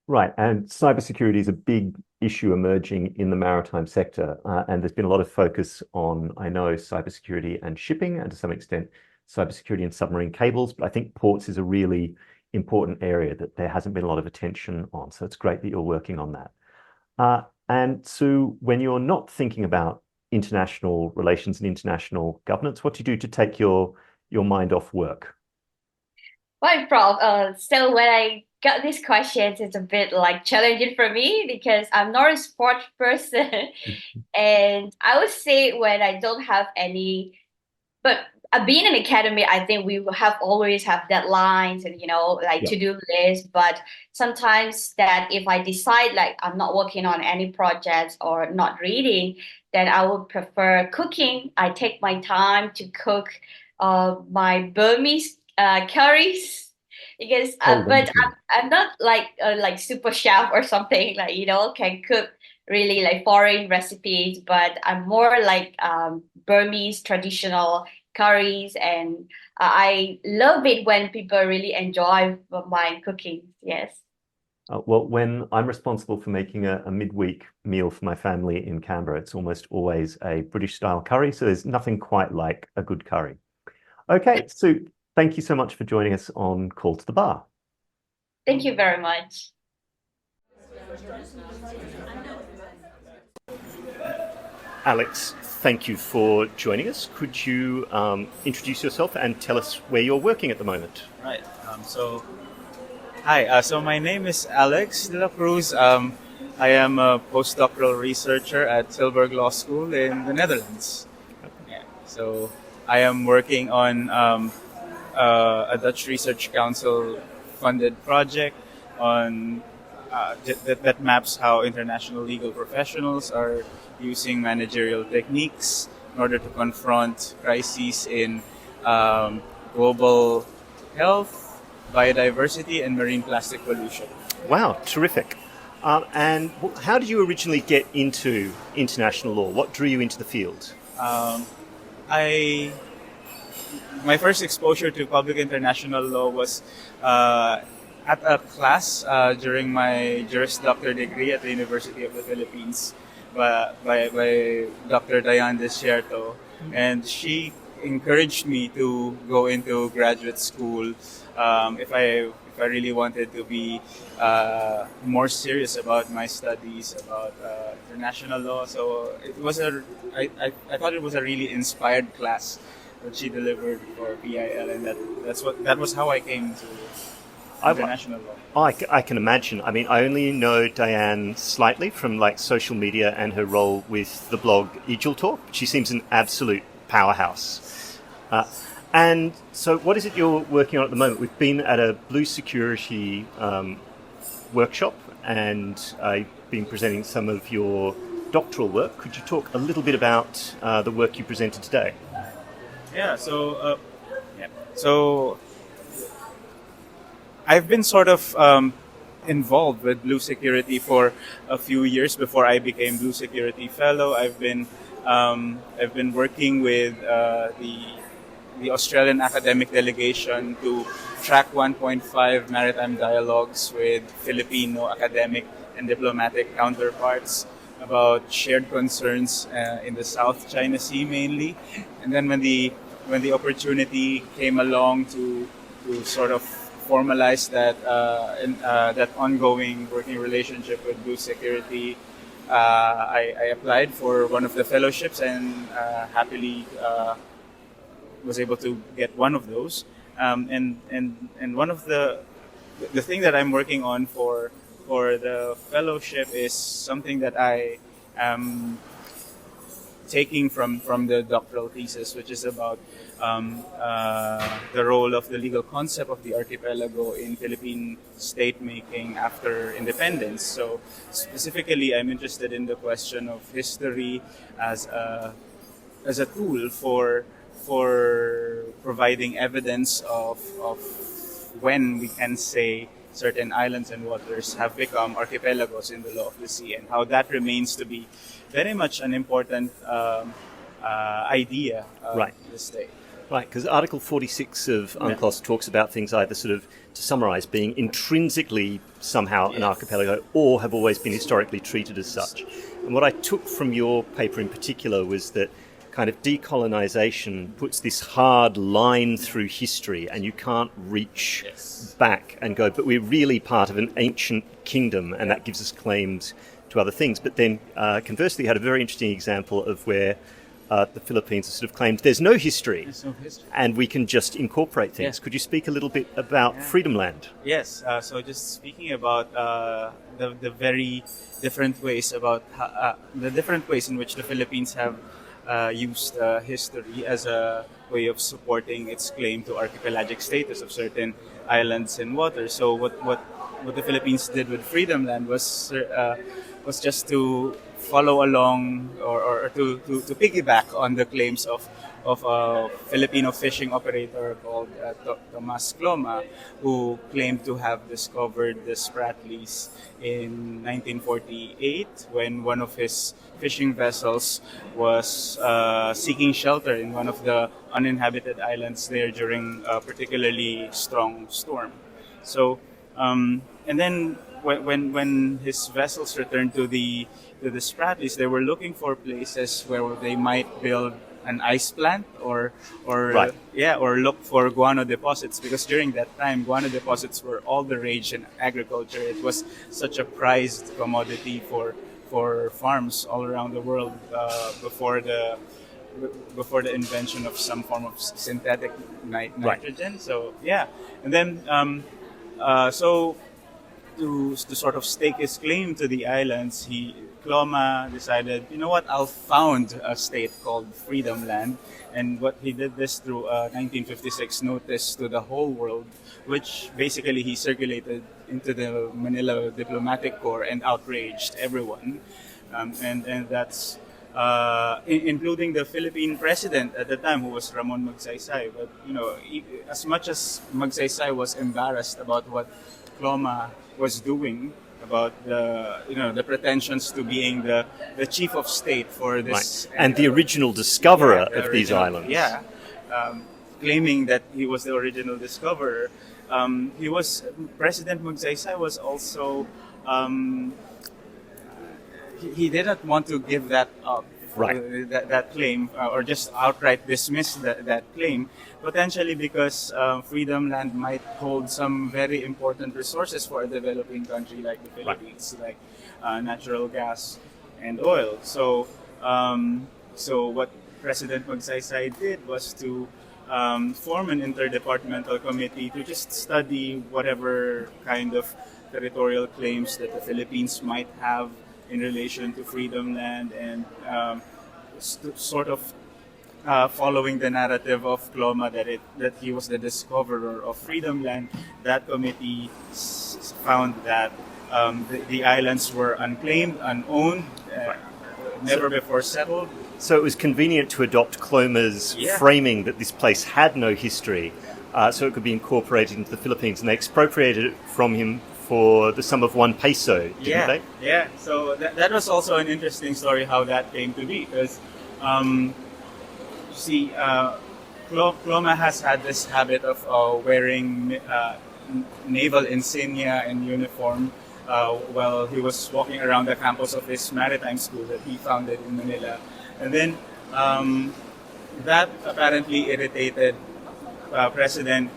Speaker 1: Right, and cybersecurity is a big issue emerging in the maritime sector, and there's been a lot of focus on, I know, cybersecurity and shipping, and to some extent, cybersecurity and submarine cables, but I think ports is a really important area that there hasn't been a lot of attention on, so it's great that you're working on that. And so when you're not thinking about international relations and international governance. What do you do to take your mind off work?
Speaker 13: Right, Prof. So when I got these questions, it's a bit like challenging for me because I'm not a sports person. And I would say when I don't have any, but being an academy, I think we will always have deadlines and, like to-do lists. But sometimes that if I decide like I'm not working on any projects or not reading, then I would prefer cooking. I take my time to cook my Burmese curries because but I'm not like super chef or something like can cook really like foreign recipes, but I'm more like Burmese traditional curries, and I love it when people really enjoy my cooking. Yes.
Speaker 1: Well, when I'm responsible for making a midweek meal for my family in Canberra, it's almost always a British style curry. So there's nothing quite like a good curry. Okay, Sue, thank you so much for joining us on Call to the Bar.
Speaker 13: Thank you very much.
Speaker 1: Alex, thank you for joining us. Could you introduce yourself and tell us where you're working at the moment?
Speaker 14: Right. Hi. So my name is Alex De La Cruz. I am a postdoctoral researcher at Tilburg Law School in the Netherlands. Yeah. So I am working on a Dutch Research Council funded project on that maps how international legal professionals are using managerial techniques in order to confront crises in global health, biodiversity, and marine plastic pollution.
Speaker 1: Wow, terrific. And how did you originally get into international law? What drew you into the field?
Speaker 14: My first exposure to public international law was at a class during my Juris Doctor degree at the University of the Philippines by Dr. Diane Desierto, and she encouraged me to go into graduate school if I really wanted to be more serious about my studies about international law. So I thought it was a really inspired class that she delivered for PIL, and that was how I came to international law.
Speaker 1: I can imagine. I mean, I only know Diane slightly from like social media and her role with the blog Ijul Talk. She seems an absolute powerhouse. And so what is it you're working on at the moment? We've been at a Blue Security workshop, and I've been presenting some of your doctoral work. Could you talk a little bit about the work you presented today?
Speaker 14: Yeah, so I've been sort of involved with Blue Security for a few years before I became Blue Security Fellow. I've been working with the Australian academic delegation to track 1.5 maritime dialogues with Filipino academic and diplomatic counterparts about shared concerns in the South China Sea mainly. And then when the opportunity came along to sort of formalize that ongoing working relationship with Blue Security, I applied for one of the fellowships and happily was able to get one of those. And one of the thing that I'm working on for the fellowship is something that I am taking from the doctoral thesis, which is about the role of the legal concept of the archipelago in Philippine state making after independence. So specifically, I'm interested in the question of history as a tool for providing evidence of when we can say certain islands and waters have become archipelagos in the law of the sea, and how that remains to be very much an important idea of the state.
Speaker 1: Right, because Article 46 of UNCLOS talks about things either sort of, to summarise, being intrinsically somehow an archipelago or have always been historically treated as such. And what I took from your paper in particular was that kind of decolonisation puts this hard line through history, and you can't reach back and go, but we're really part of an ancient kingdom, and that gives us claims to other things. But then conversely, you had a very interesting example of where the Philippines have sort of claimed there's no history, and we can just incorporate things. Could you speak a little bit about Freedom Land?
Speaker 14: Yes. So just speaking about the very different ways the different ways in which the Philippines have used history as a way of supporting its claim to archipelagic status of certain islands and waters. So what the Philippines did with Freedom Land was just to follow along or to piggyback on the claims of a Filipino fishing operator called Tomas Cloma, who claimed to have discovered the Spratlys in 1948 when one of his fishing vessels was seeking shelter in one of the uninhabited islands there during a particularly strong storm. So, and then when his vessels returned to the Spratlys, they were looking for places where they might build an ice plant or look for guano deposits, because during that time guano deposits were all the rage in agriculture. It was such a prized commodity for farms all around the world before the invention of some form of synthetic nitrogen. So and then so to sort of stake his claim to the islands, Cloma decided, you know what, I'll found a state called Freedom Land. And what he did this through a 1956 notice to the whole world, which basically he circulated into the Manila diplomatic corps and outraged everyone. And that's including the Philippine president at the time, who was Ramon Magsaysay. But, you know, as much as Magsaysay was embarrassed about what Cloma was doing, about the pretensions to being the chief of state for this,
Speaker 1: and the original discoverer of these islands.
Speaker 14: Claiming that he was the original discoverer. President Magsaysay was also he didn't want to give that up. That claim, or just outright dismiss that claim, potentially because Freedom Land might hold some very important resources for a developing country like the Philippines, like natural gas and oil. So what President Magsaysay did was to form an interdepartmental committee to just study whatever kind of territorial claims that the Philippines might have in relation to Freedom Land, and sort of following the narrative of Cloma that he was the discoverer of Freedom Land. That committee found that the islands were unclaimed, unowned, never before settled.
Speaker 1: So it was convenient to adopt Cloma's framing that this place had no history, so it could be incorporated into the Philippines, and they expropriated it from him for the sum of 1 peso, didn't they?
Speaker 14: Yeah. So that was also an interesting story how that came to be, because Cloma has had this habit of wearing naval insignia and uniform while he was walking around the campus of this maritime school that he founded in Manila. And then that apparently irritated President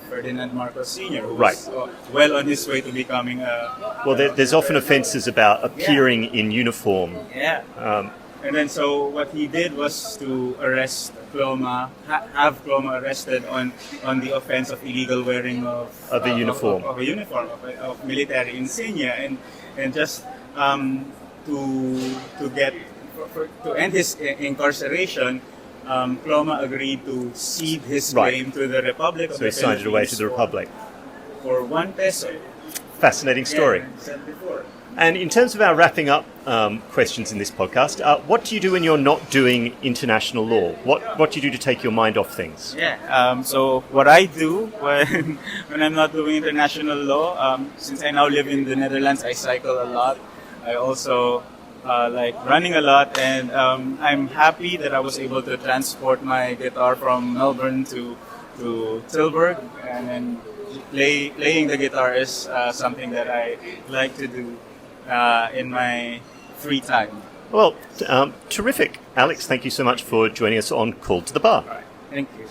Speaker 14: Ferdinand Marcos Sr., who was well on his way to becoming a...
Speaker 1: Well, there's often offences about appearing in uniform.
Speaker 14: And then so what he did was to arrest Cloma, have Cloma arrested on the offence of illegal wearing of
Speaker 1: a uniform,
Speaker 14: of military insignia, and just to end his incarceration. Cloma agreed to cede his claim to the Republic of the Philippines.
Speaker 1: So he signed it away to the Republic.
Speaker 14: For 1 peso.
Speaker 1: Fascinating story.
Speaker 14: Yeah, said before.
Speaker 1: And in terms of our wrapping up questions in this podcast, what do you do when you're not doing international law? What do you do to take your mind off things?
Speaker 14: So what I do when I'm not doing international law, since I now live in the Netherlands, I cycle a lot. I also like running a lot, and I'm happy that I was able to transport my guitar from Melbourne to Tilburg, and then playing the guitar is something that I like to do in my free time.
Speaker 1: Well, terrific. Alex, thank you so much for joining us on Call to the Bar.
Speaker 14: All right. Thank you.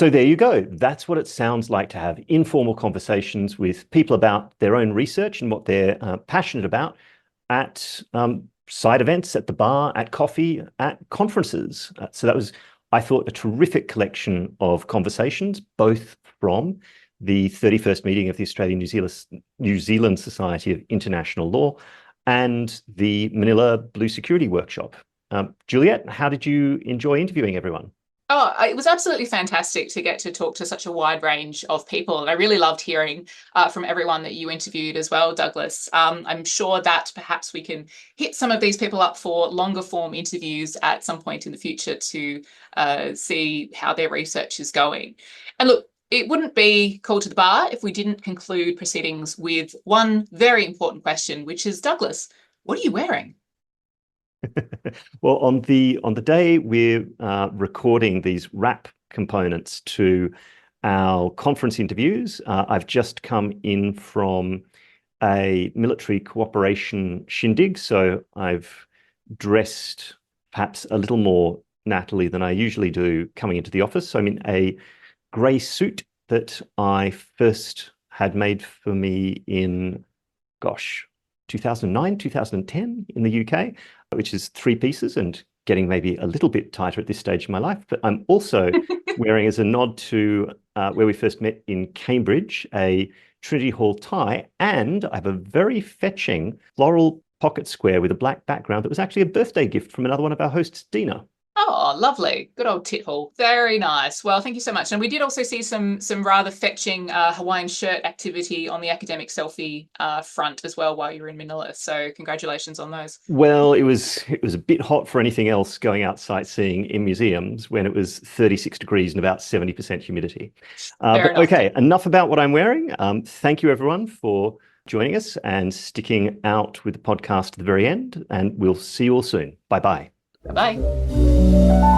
Speaker 1: So there you go. That's what it sounds like to have informal conversations with people about their own research and what they're passionate about at side events, at the bar, at coffee, at conferences. So that was, I thought, a terrific collection of conversations, both from the 31st meeting of the Australian New Zealand Society of International Law and the Manila Blue Security Workshop. Juliette, how did you enjoy interviewing everyone?
Speaker 2: Oh, it was absolutely fantastic to get to talk to such a wide range of people. And I really loved hearing from everyone that you interviewed as well, Douglas. I'm sure that perhaps we can hit some of these people up for longer form interviews at some point in the future to see how their research is going. And look, it wouldn't be Called to the Bar if we didn't conclude proceedings with one very important question, which is, Douglas, what are you wearing?
Speaker 1: Well, on the day we're recording these wrap components to our conference interviews, I've just come in from a military cooperation shindig, so I've dressed perhaps a little more nattily than I usually do coming into the office. So I'm in a grey suit that I first had made for me in, 2009, 2010 in the UK, which is 3 pieces and getting maybe a little bit tighter at this stage in my life. But I'm also wearing, as a nod to where we first met in Cambridge, a Trinity Hall tie, and I have a very fetching floral pocket square with a black background that was actually a birthday gift from another one of our hosts, Dina.
Speaker 2: Oh, lovely. Good old tit hall. Very nice. Well, thank you so much. And we did also see some rather fetching Hawaiian shirt activity on the academic selfie front as well while you were in Manila. So congratulations on those.
Speaker 1: Well, it was a bit hot for anything else going out sightseeing in museums when it was 36 degrees and about 70% humidity. But okay, enough about what I'm wearing. Thank you, everyone, for joining us and sticking out with the podcast to the very end. And we'll see you all soon. Bye-bye.
Speaker 2: Bye-bye.